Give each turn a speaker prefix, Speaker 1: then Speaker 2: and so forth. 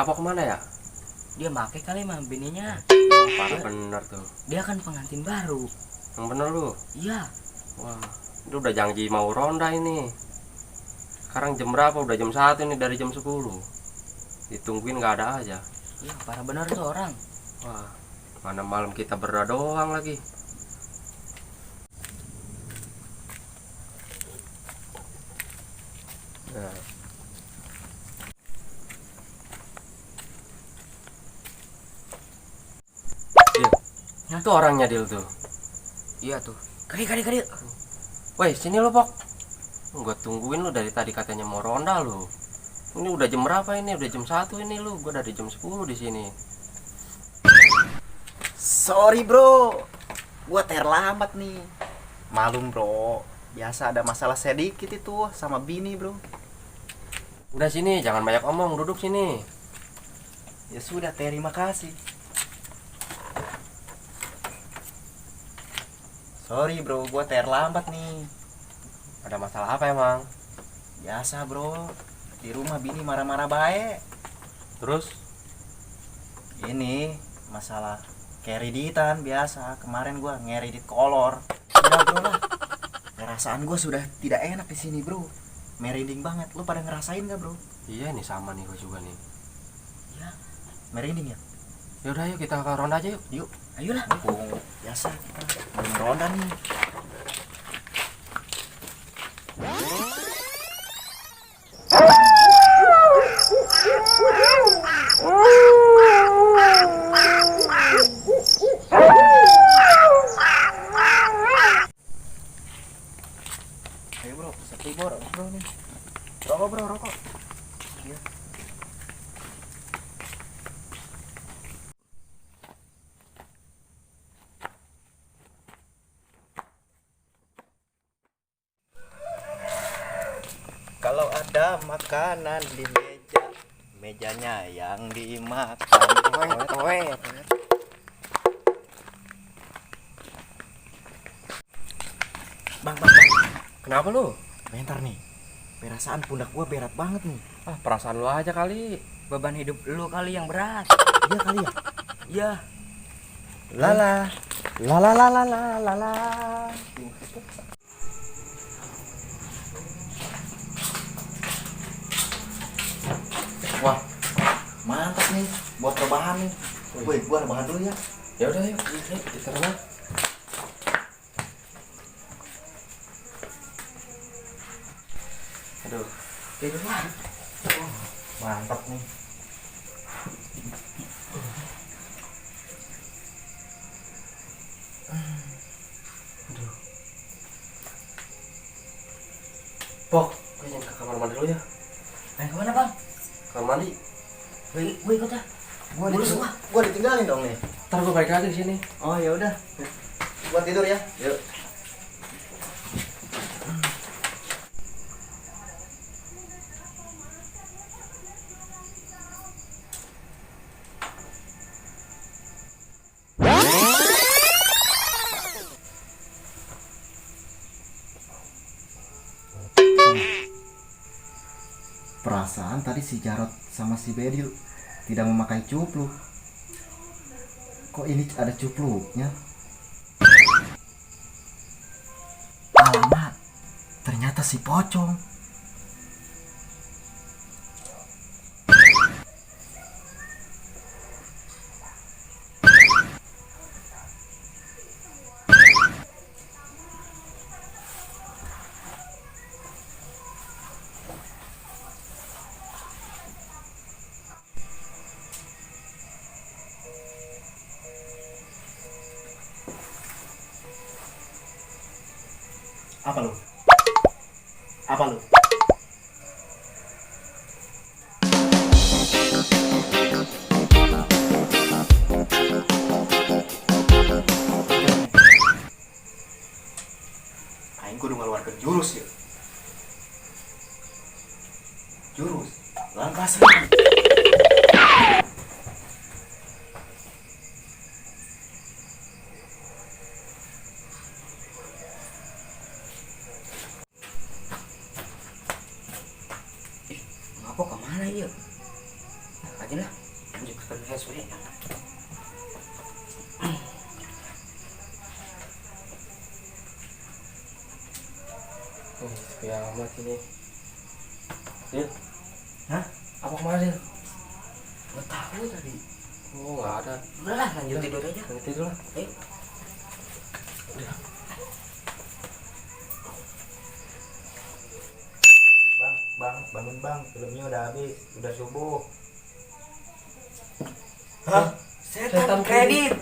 Speaker 1: Ngapa kemana ya?
Speaker 2: Dia make kali sama bininya.
Speaker 1: Parah bener tuh.
Speaker 2: Dia kan pengantin baru.
Speaker 1: Yang bener lu.
Speaker 2: Iya.
Speaker 1: Wah, itu udah janji mau ronda ini. Sekarang jam berapa? Udah jam 1 ini, dari jam 10. Ditungguin nggak ada aja.
Speaker 2: Iya, parah bener tuh orang.
Speaker 1: Wah, mana malam kita berdua doang lagi. Nah. Dil,
Speaker 2: Hah?
Speaker 1: itu orangnya Dil tuh.
Speaker 2: Iya tuh. Kali.
Speaker 1: Woi, sini lo, Pok. Gua tungguin lu dari tadi, katanya mau ronda lu. Ini udah jam berapa ini? Udah jam 1 ini lu. Gua dari jam 10 di sini.
Speaker 3: Sorry bro, gua terlambat nih. Malum bro, biasa ada masalah sedikit itu sama bini bro.
Speaker 1: Udah sini, jangan banyak omong, duduk sini.
Speaker 3: Ya sudah, terima kasih. Sorry bro, gua terlambat nih.
Speaker 1: Ada masalah apa emang?
Speaker 3: Biasa bro, di rumah bini marah-marah baik.
Speaker 1: Terus?
Speaker 3: Ini masalah kreditan biasa. Kemarin gua ngeredit kolor. Udah bro lah. Perasaan gua sudah tidak enak di sini bro. Merinding banget. Lu pada ngerasain gak bro?
Speaker 1: Iya nih, sama nih gua juga nih.
Speaker 3: Ya, merinding ya.
Speaker 1: Yaudah, yuk kita ke ronda aja yuk.
Speaker 3: Yuk,
Speaker 2: Ayolah.
Speaker 3: mumpung biasa kita belum ronda nih. Ayo bro, sepi bro nih. Rokok bro, rokok. Iya. Kalau ada makanan di meja, mejanya yang dimakan. Toet. Bang.
Speaker 1: Kenapa lu?
Speaker 3: Bentar nih. Perasaan pundak gua berat banget nih.
Speaker 1: Ah, perasaan lu aja kali.
Speaker 2: Beban hidup lu kali yang berat.
Speaker 3: Iya kali ya?
Speaker 2: Iya.
Speaker 3: Lala. Lala. Wah, mantap nih buat rebahan nih. Woi, gua rebahan dulu ya.
Speaker 1: Ya udah yuk, kita ronda. Aduh,
Speaker 3: Tidur lagi. Mantap nih.
Speaker 1: Pok, gue jangan ke kamar mandi dulu ya.
Speaker 2: Main kemana bang?
Speaker 1: Kamar mandi.
Speaker 2: Gue ikut ya.
Speaker 3: Gua ditinggalin dong nih.
Speaker 1: Ntar gue balik lagi ke sini.
Speaker 3: Oh ya udah. Gua tidur ya.
Speaker 1: Yuk.
Speaker 3: Perasaan tadi si Jarot sama si Bedil tidak memakai cupluk. Kok ini ada cupluknya? Alamak, ternyata si Pocong. Apa lu? Aing kudu ngeluarkan jurus ya. Jurus langkah serang.
Speaker 2: Ngapa kemana ya? Aja lah.
Speaker 1: Sepi amat ini. Dil,
Speaker 2: Hah?
Speaker 1: apa kemarin?
Speaker 2: Gak tahu tadi.
Speaker 1: Oh, nggak ada.
Speaker 2: Udah lah, lanjut tidur aja.
Speaker 1: Nanti tidur lah.
Speaker 2: Ayo.
Speaker 4: Bang, bangun bang, filmnya udah habis, udah subuh.
Speaker 2: Hah? Setan kredit.